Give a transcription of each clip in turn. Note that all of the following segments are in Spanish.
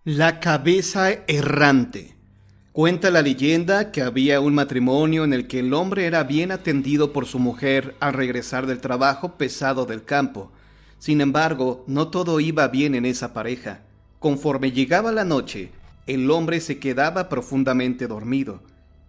La cabeza errante. Cuenta la leyenda que había un matrimonio en el que el hombre era bien atendido por su mujer al regresar del trabajo pesado del campo. Sin embargo, no todo iba bien en esa pareja. Conforme llegaba la noche, el hombre se quedaba profundamente dormido.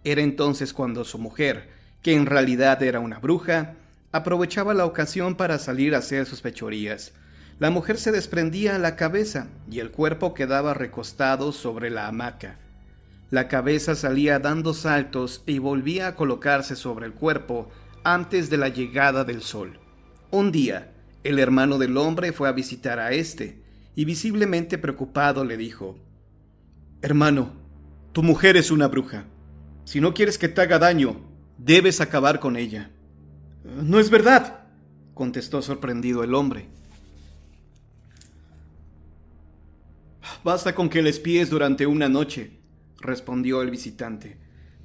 Era entonces cuando su mujer, que en realidad era una bruja, aprovechaba la ocasión para salir a hacer sus fechorías. La mujer se desprendía la cabeza y el cuerpo quedaba recostado sobre la hamaca. La cabeza salía dando saltos y volvía a colocarse sobre el cuerpo antes de la llegada del sol. Un día, el hermano del hombre fue a visitar a este y visiblemente preocupado le dijo: «Hermano, tu mujer es una bruja. Si no quieres que te haga daño, debes acabar con ella». «No es verdad», contestó sorprendido el hombre. «Basta con que la espíes durante una noche», respondió el visitante.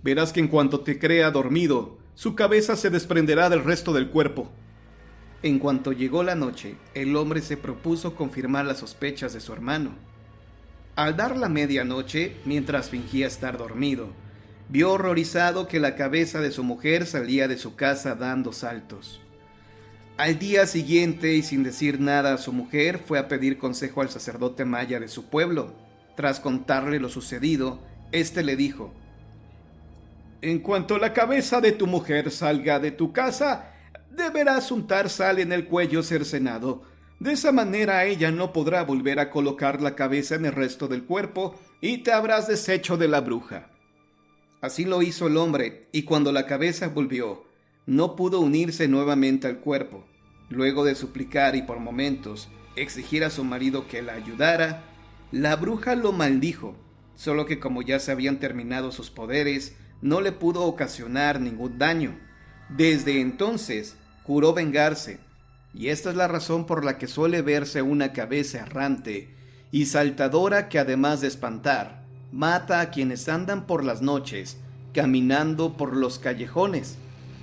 «Verás que en cuanto te crea dormido, su cabeza se desprenderá del resto del cuerpo». En cuanto llegó la noche, el hombre se propuso confirmar las sospechas de su hermano. Al dar la medianoche, mientras fingía estar dormido, vio horrorizado que la cabeza de su mujer salía de su casa dando saltos. Al día siguiente, y sin decir nada a su mujer, fue a pedir consejo al sacerdote maya de su pueblo. Tras contarle lo sucedido, éste le dijo: «En cuanto la cabeza de tu mujer salga de tu casa, deberás untar sal en el cuello cercenado. De esa manera ella no podrá volver a colocar la cabeza en el resto del cuerpo y te habrás deshecho de la bruja». Así lo hizo el hombre, y cuando la cabeza volvió, no pudo unirse nuevamente al cuerpo. Luego de suplicar y por momentos exigir a su marido que la ayudara, la bruja lo maldijo, solo que como ya se habían terminado sus poderes, no le pudo ocasionar ningún daño. Desde entonces juró vengarse, y esta es la razón por la que suele verse una cabeza errante y saltadora que, además de espantar, mata a quienes andan por las noches caminando por los callejones.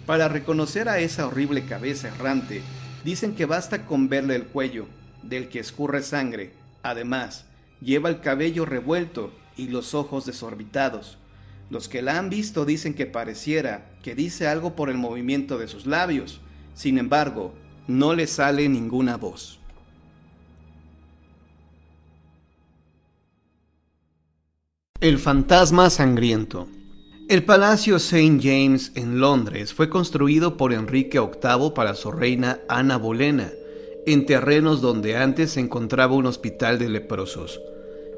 Para reconocer a esa horrible cabeza errante, dicen que basta con verle el cuello, del que escurre sangre. Además, lleva el cabello revuelto y los ojos desorbitados. Los que la han visto dicen que pareciera que dice algo por el movimiento de sus labios. Sin embargo, no le sale ninguna voz. El fantasma sangriento. El Palacio St. James en Londres fue construido por Enrique VIII para su reina Ana Bolena, en terrenos donde antes se encontraba un hospital de leprosos.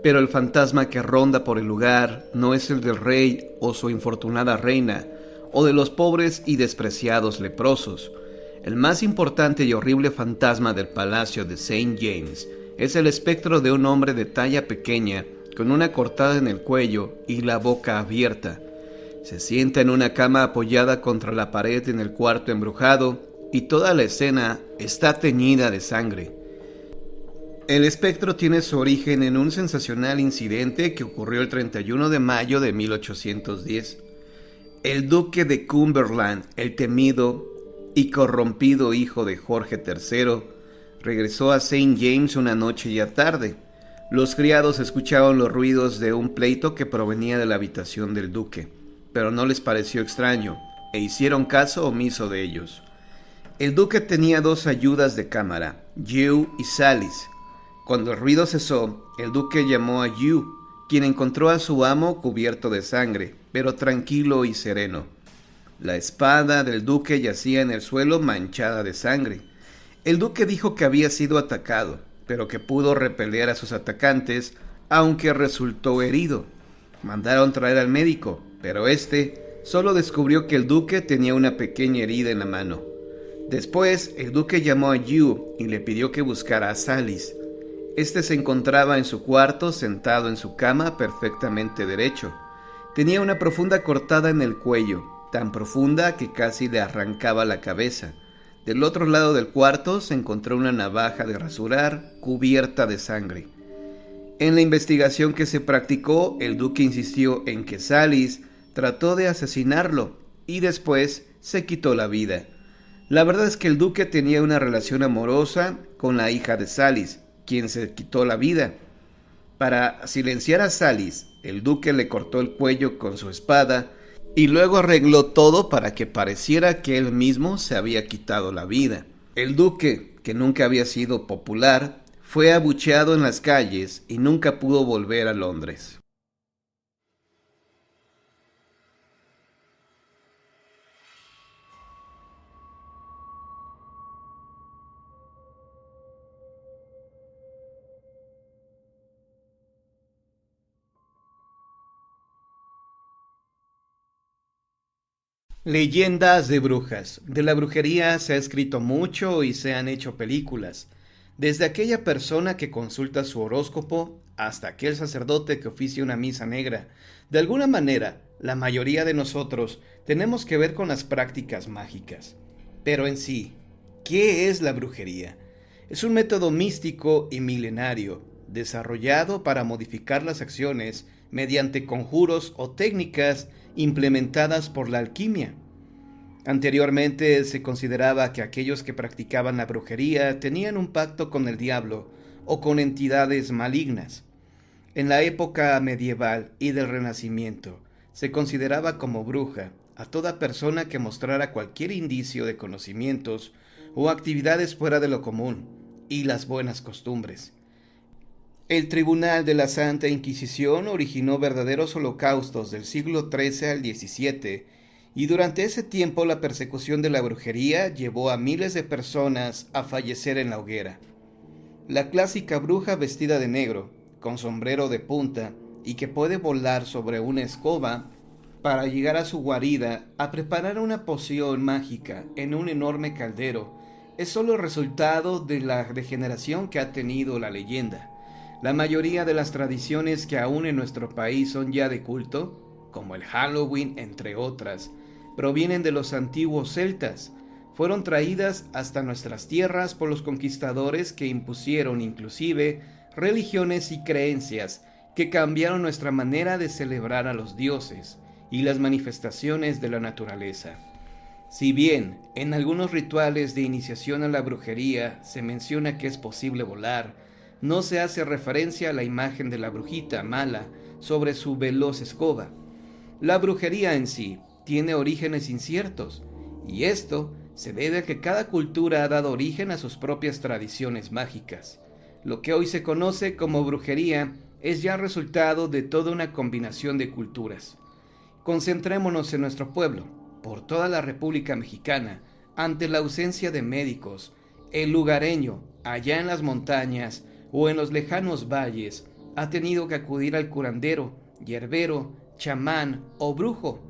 Pero el fantasma que ronda por el lugar no es el del rey o su infortunada reina, o de los pobres y despreciados leprosos. El más importante y horrible fantasma del Palacio de St. James es el espectro de un hombre de talla pequeña, con una cortada en el cuello y la boca abierta. Se sienta en una cama apoyada contra la pared en el cuarto embrujado, y toda la escena está teñida de sangre. El espectro tiene su origen en un sensacional incidente que ocurrió el 31 de mayo de 1810. El duque de Cumberland, el temido y corrompido hijo de Jorge III, regresó a St. James una noche ya tarde. Los criados escucharon los ruidos de un pleito que provenía de la habitación del duque, pero no les pareció extraño e hicieron caso omiso de ellos. El duque tenía dos ayudas de cámara, Hugh y Salis. Cuando el ruido cesó, el duque llamó a Hugh, quien encontró a su amo cubierto de sangre, pero tranquilo y sereno. La espada del duque yacía en el suelo manchada de sangre. El duque dijo que había sido atacado, pero que pudo repeler a sus atacantes, aunque resultó herido. Mandaron traer al médico, pero este solo descubrió que el duque tenía una pequeña herida en la mano. Después, el duque llamó a Hugh y le pidió que buscara a Salis. Este se encontraba en su cuarto, sentado en su cama, perfectamente derecho. Tenía una profunda cortada en el cuello, tan profunda que casi le arrancaba la cabeza. Del otro lado del cuarto se encontró una navaja de rasurar cubierta de sangre. En la investigación que se practicó, el duque insistió en que Salis trató de asesinarlo y después se quitó la vida. La verdad es que el duque tenía una relación amorosa con la hija de Salis, quien se quitó la vida. Para silenciar a Salis, el duque le cortó el cuello con su espada y luego arregló todo para que pareciera que él mismo se había quitado la vida. El duque, que nunca había sido popular, fue abucheado en las calles y nunca pudo volver a Londres. Leyendas de brujas. De la brujería se ha escrito mucho y se han hecho películas. Desde aquella persona que consulta su horóscopo hasta aquel sacerdote que oficia una misa negra. De alguna manera, la mayoría de nosotros tenemos que ver con las prácticas mágicas. Pero en sí, ¿qué es la brujería? Es un método místico y milenario, desarrollado para modificar las acciones mediante conjuros o técnicas implementadas por la alquimia. Anteriormente se consideraba que aquellos que practicaban la brujería tenían un pacto con el diablo o con entidades malignas. En la época medieval y del Renacimiento se consideraba como bruja a toda persona que mostrara cualquier indicio de conocimientos o actividades fuera de lo común y las buenas costumbres. El Tribunal de la Santa Inquisición originó verdaderos holocaustos del siglo XIII al XVII, y durante ese tiempo la persecución de la brujería llevó a miles de personas a fallecer en la hoguera. La clásica bruja vestida de negro, con sombrero de punta y que puede volar sobre una escoba para llegar a su guarida a preparar una poción mágica en un enorme caldero, es solo el resultado de la degeneración que ha tenido la leyenda. La mayoría de las tradiciones que aún en nuestro país son ya de culto, como el Halloween entre otras, provienen de los antiguos celtas. Fueron traídas hasta nuestras tierras por los conquistadores que impusieron inclusive religiones y creencias que cambiaron nuestra manera de celebrar a los dioses y las manifestaciones de la naturaleza. Si bien en algunos rituales de iniciación a la brujería se menciona que es posible volar, no se hace referencia a la imagen de la brujita mala sobre su veloz escoba. La brujería en sí tiene orígenes inciertos, y esto se debe a que cada cultura ha dado origen a sus propias tradiciones mágicas. Lo que hoy se conoce como brujería es ya resultado de toda una combinación de culturas. Concentrémonos en nuestro pueblo, por toda la República Mexicana, ante la ausencia de médicos. El lugareño, allá en las montañas o en los lejanos valles, ha tenido que acudir al curandero, hierbero, chamán o brujo.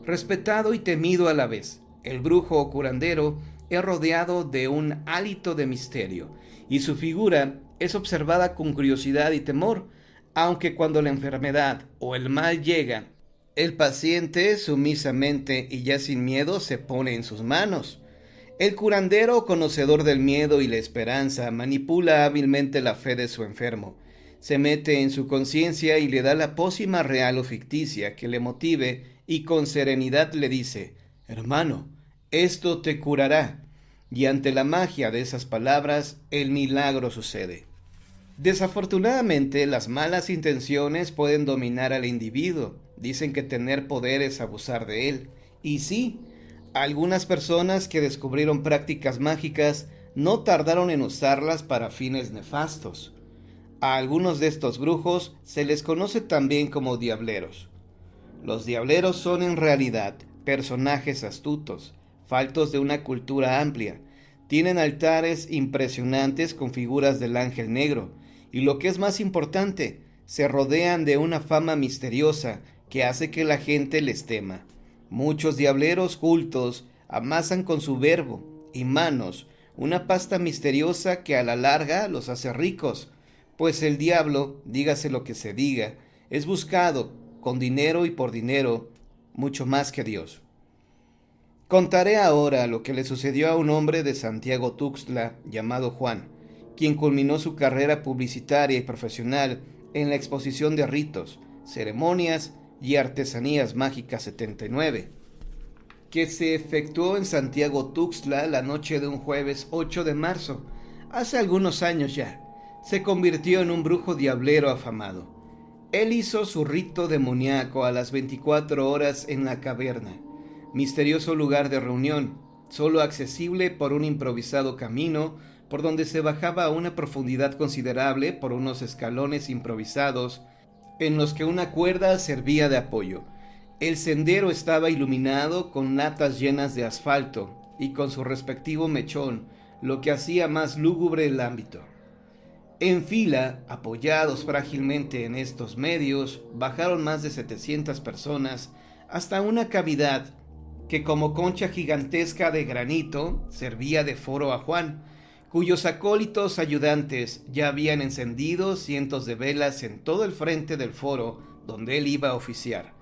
Respetado y temido a la vez, el brujo o curandero es rodeado de un hálito de misterio, y su figura es observada con curiosidad y temor, aunque cuando la enfermedad o el mal llega, el paciente sumisamente y ya sin miedo se pone en sus manos. El curandero, conocedor del miedo y la esperanza, manipula hábilmente la fe de su enfermo. Se mete en su conciencia y le da la pócima real o ficticia que le motive, y con serenidad le dice: hermano, esto te curará. Y ante la magia de esas palabras, el milagro sucede. Desafortunadamente, las malas intenciones pueden dominar al individuo. Dicen que tener poder es abusar de él. Y sí, algunas personas que descubrieron prácticas mágicas no tardaron en usarlas para fines nefastos. A algunos de estos brujos se les conoce también como diableros. Los diableros son en realidad personajes astutos, faltos de una cultura amplia. Tienen altares impresionantes con figuras del ángel negro, y lo que es más importante, se rodean de una fama misteriosa que hace que la gente les tema. Muchos diableros cultos amasan con su verbo y manos una pasta misteriosa que a la larga los hace ricos, pues el diablo, dígase lo que se diga, es buscado con dinero y por dinero mucho más que Dios. Contaré ahora lo que le sucedió a un hombre de Santiago Tuxtla llamado Juan, quien culminó su carrera publicitaria y profesional en la exposición de ritos, ceremonias y artesanías mágicas 79, que se efectuó en Santiago Tuxtla la noche de un jueves 8 de marzo, hace algunos años ya. se convirtió en un brujo diablero afamado. Él hizo su rito demoníaco a las 24 horas en la caverna, misterioso lugar de reunión, solo accesible por un improvisado camino por donde se bajaba a una profundidad considerable por unos escalones improvisados en los que una cuerda servía de apoyo. El sendero estaba iluminado con latas llenas de asfalto y con su respectivo mechón, lo que hacía más lúgubre el ámbito. En fila, apoyados frágilmente en estos medios, bajaron más de 700 personas hasta una cavidad que como concha gigantesca de granito servía de foro a Juan, cuyos acólitos ayudantes ya habían encendido cientos de velas en todo el frente del foro donde él iba a oficiar.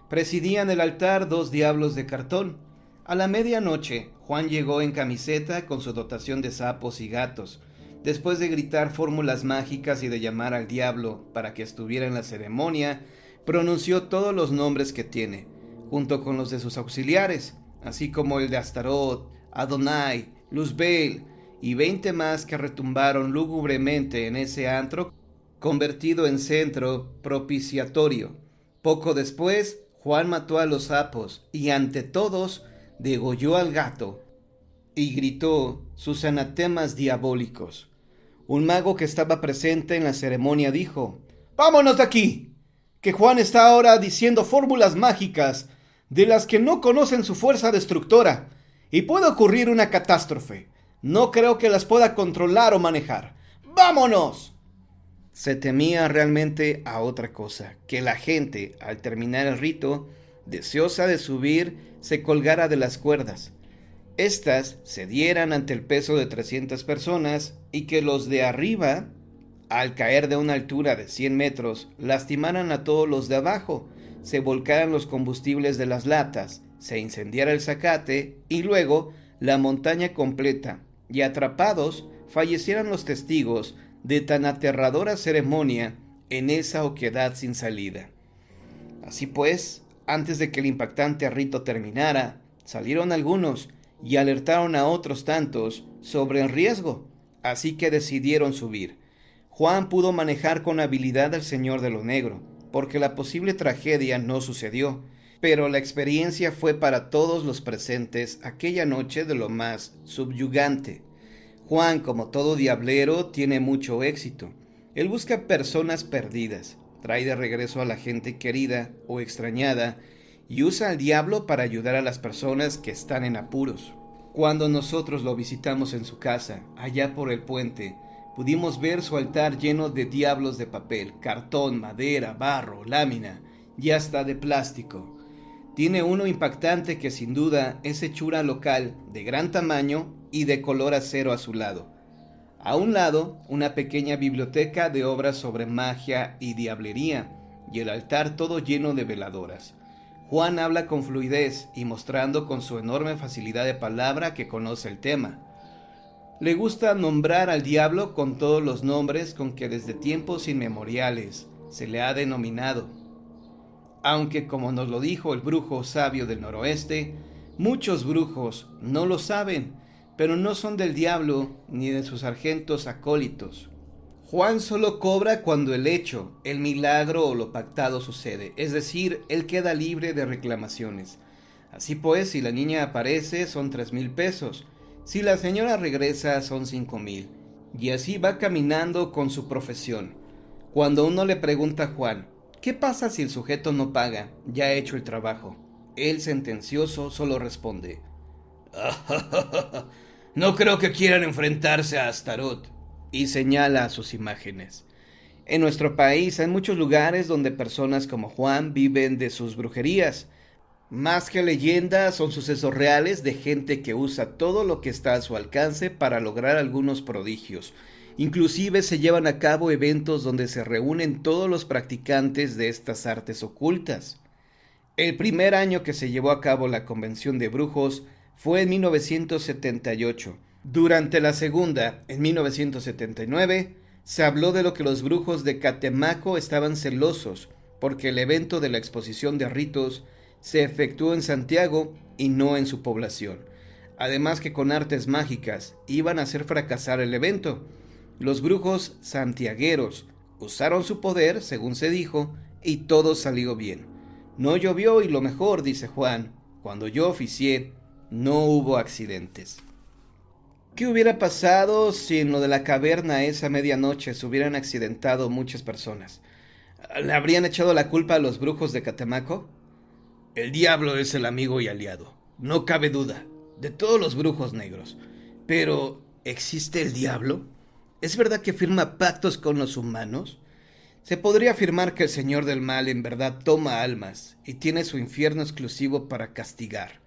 Presidían el altar dos diablos de cartón. A la medianoche, Juan llegó en camiseta con su dotación de sapos y gatos. Después de gritar fórmulas mágicas y de llamar al diablo para que estuviera en la ceremonia, pronunció todos los nombres que tiene, junto con los de sus auxiliares, así como el de Astaroth, Adonai, Luzbel y 20 más que retumbaron lúgubremente en ese antro convertido en centro propiciatorio. Poco después, Juan mató a los sapos y ante todos degolló al gato y gritó sus anatemas diabólicos. Un mago que estaba presente en la ceremonia dijo: «¡Vámonos de aquí! Que Juan está ahora diciendo fórmulas mágicas de las que no conocen su fuerza destructora y puede ocurrir una catástrofe. No creo que las pueda controlar o manejar. ¡Vámonos!». Se temía realmente a otra cosa, que la gente, al terminar el rito, deseosa de subir, se colgara de las cuerdas. Estas cedieran ante el peso de 300 personas y que los de arriba, al caer de una altura de 100 metros, lastimaran a todos los de abajo, se volcaran los combustibles de las latas, se incendiara el zacate y luego la montaña completa, y atrapados fallecieran los testigos de tan aterradora ceremonia en esa oquedad sin salida. Así pues, antes de que el impactante rito terminara, salieron algunos y alertaron a otros tantos sobre el riesgo, así que decidieron subir. Juan pudo manejar con habilidad al Señor de lo Negro, porque la posible tragedia no sucedió, pero la experiencia fue para todos los presentes aquella noche de lo más subyugante. Juan, como todo diablero, tiene mucho éxito. Él busca personas perdidas, trae de regreso a la gente querida o extrañada y usa al diablo para ayudar a las personas que están en apuros. Cuando nosotros lo visitamos en su casa, allá por el puente, pudimos ver su altar lleno de diablos de papel, cartón, madera, barro, lámina y hasta de plástico. Tiene uno impactante que sin duda es hechura local, de gran tamaño y de color acero azulado. A un lado, una pequeña biblioteca de obras sobre magia y diablería, y el altar todo lleno de veladoras. Juan habla con fluidez y mostrando con su enorme facilidad de palabra que conoce el tema. Le gusta nombrar al diablo con todos los nombres con que desde tiempos inmemoriales se le ha denominado. Aunque, como nos lo dijo el brujo sabio del noroeste, muchos brujos no lo saben, pero no son del diablo ni de sus sargentos acólitos. Juan solo cobra cuando el hecho, el milagro o lo pactado sucede, es decir, él queda libre de reclamaciones. Así pues, si la niña aparece son 3,000 pesos, si la señora regresa son 5,000, y así va caminando con su profesión. Cuando uno le pregunta a Juan, ¿qué pasa si el sujeto no paga? Ya ha hecho el trabajo. Él, sentencioso, solo responde: «No creo que quieran enfrentarse a Astaroth», y señala a sus imágenes. En nuestro país hay muchos lugares donde personas como Juan viven de sus brujerías. Más que leyendas, son sucesos reales de gente que usa todo lo que está a su alcance para lograr algunos prodigios. Inclusive se llevan a cabo eventos donde se reúnen todos los practicantes de estas artes ocultas. El primer año que se llevó a cabo la Convención de Brujos fue en 1978. Durante la segunda, en 1979, se habló de lo que los brujos de Catemaco estaban celosos, porque el evento de la exposición de ritos se efectuó en Santiago y no en su población. Además que con artes mágicas iban a hacer fracasar el evento. Los brujos santiagueros usaron su poder, según se dijo, y todo salió bien. No llovió y lo mejor, dice Juan, cuando yo oficié, no hubo accidentes. ¿Qué hubiera pasado si en lo de la caverna esa medianoche se hubieran accidentado muchas personas? ¿Le habrían echado la culpa a los brujos de Catemaco? El diablo es el amigo y aliado, no cabe duda, de todos los brujos negros. Pero, ¿existe el diablo? ¿Es verdad que firma pactos con los humanos? Se podría afirmar que el Señor del Mal en verdad toma almas y tiene su infierno exclusivo para castigar.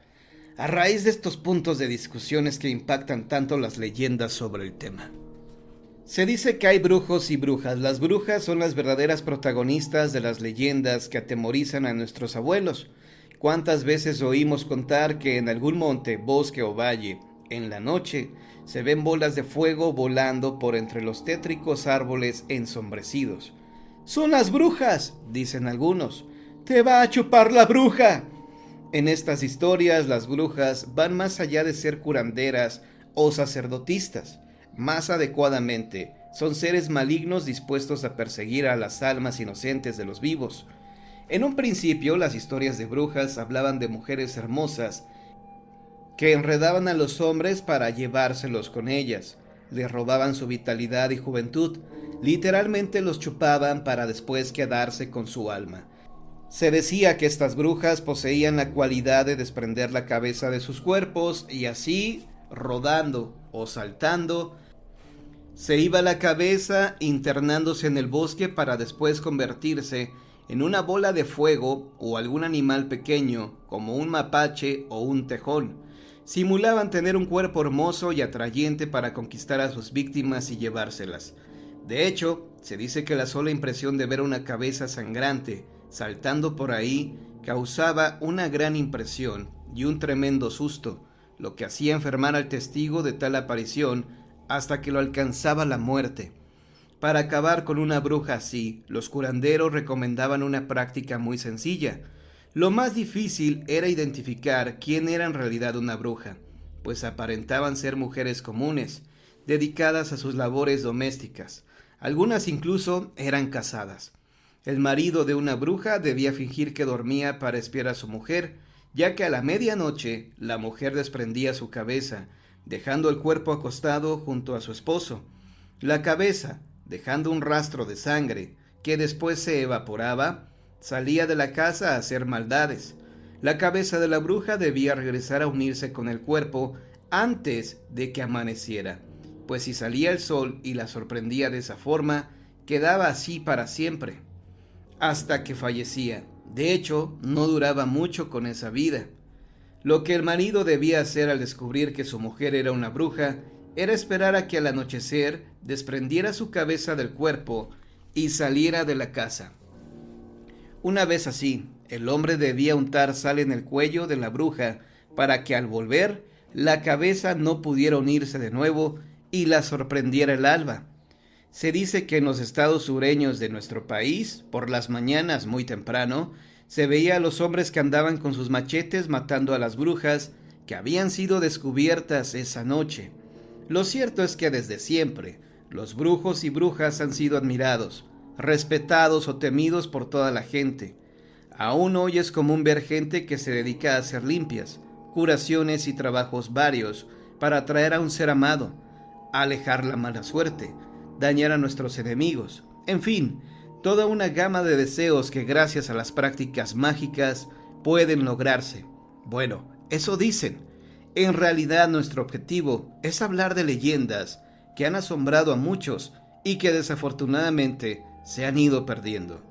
A raíz de estos puntos de discusiones que impactan tanto las leyendas sobre el tema. Se dice que hay brujos y brujas. Las brujas son las verdaderas protagonistas de las leyendas que atemorizan a nuestros abuelos. ¿Cuántas veces oímos contar que en algún monte, bosque o valle, en la noche, se ven bolas de fuego volando por entre los tétricos árboles ensombrecidos? ¡Son las brujas!, dicen algunos. ¡Te va a chupar la bruja! En estas historias, las brujas van más allá de ser curanderas o sacerdotisas. Más adecuadamente, son seres malignos dispuestos a perseguir a las almas inocentes de los vivos. En un principio, las historias de brujas hablaban de mujeres hermosas que enredaban a los hombres para llevárselos con ellas. Les robaban su vitalidad y juventud. Literalmente los chupaban para después quedarse con su alma. Se decía que estas brujas poseían la cualidad de desprender la cabeza de sus cuerpos y así, rodando o saltando, se iba la cabeza internándose en el bosque para después convertirse en una bola de fuego o algún animal pequeño como un mapache o un tejón. Simulaban tener un cuerpo hermoso y atrayente para conquistar a sus víctimas y llevárselas. De hecho, se dice que la sola impresión de ver una cabeza sangrante saltando por ahí causaba una gran impresión y un tremendo susto, lo que hacía enfermar al testigo de tal aparición hasta que lo alcanzaba la muerte. Para acabar con una bruja así, los curanderos recomendaban una práctica muy sencilla. Lo más difícil era identificar quién era en realidad una bruja, pues aparentaban ser mujeres comunes, dedicadas a sus labores domésticas. Algunas incluso eran casadas. El marido de una bruja debía fingir que dormía para espiar a su mujer, ya que a la medianoche la mujer desprendía su cabeza, dejando el cuerpo acostado junto a su esposo. La cabeza, dejando un rastro de sangre, que después se evaporaba, salía de la casa a hacer maldades. La cabeza de la bruja debía regresar a unirse con el cuerpo antes de que amaneciera, pues si salía el sol y la sorprendía de esa forma, quedaba así para siempre, hasta que fallecía. De hecho, no duraba mucho con esa vida. Lo que el marido debía hacer al descubrir que su mujer era una bruja era esperar a que al anochecer desprendiera su cabeza del cuerpo y saliera de la casa. Una vez así, el hombre debía untar sal en el cuello de la bruja para que al volver la cabeza no pudiera unirse de nuevo y la sorprendiera el alba. Se dice que en los estados sureños de nuestro país, por las mañanas muy temprano, se veía a los hombres que andaban con sus machetes matando a las brujas que habían sido descubiertas esa noche. Lo cierto es que desde siempre, los brujos y brujas han sido admirados, respetados o temidos por toda la gente. Aún hoy es común ver gente que se dedica a hacer limpias, curaciones y trabajos varios para atraer a un ser amado, alejar la mala suerte, dañar a nuestros enemigos, en fin, toda una gama de deseos que gracias a las prácticas mágicas pueden lograrse. Bueno, eso dicen. En realidad nuestro objetivo es hablar de leyendas que han asombrado a muchos y que desafortunadamente se han ido perdiendo.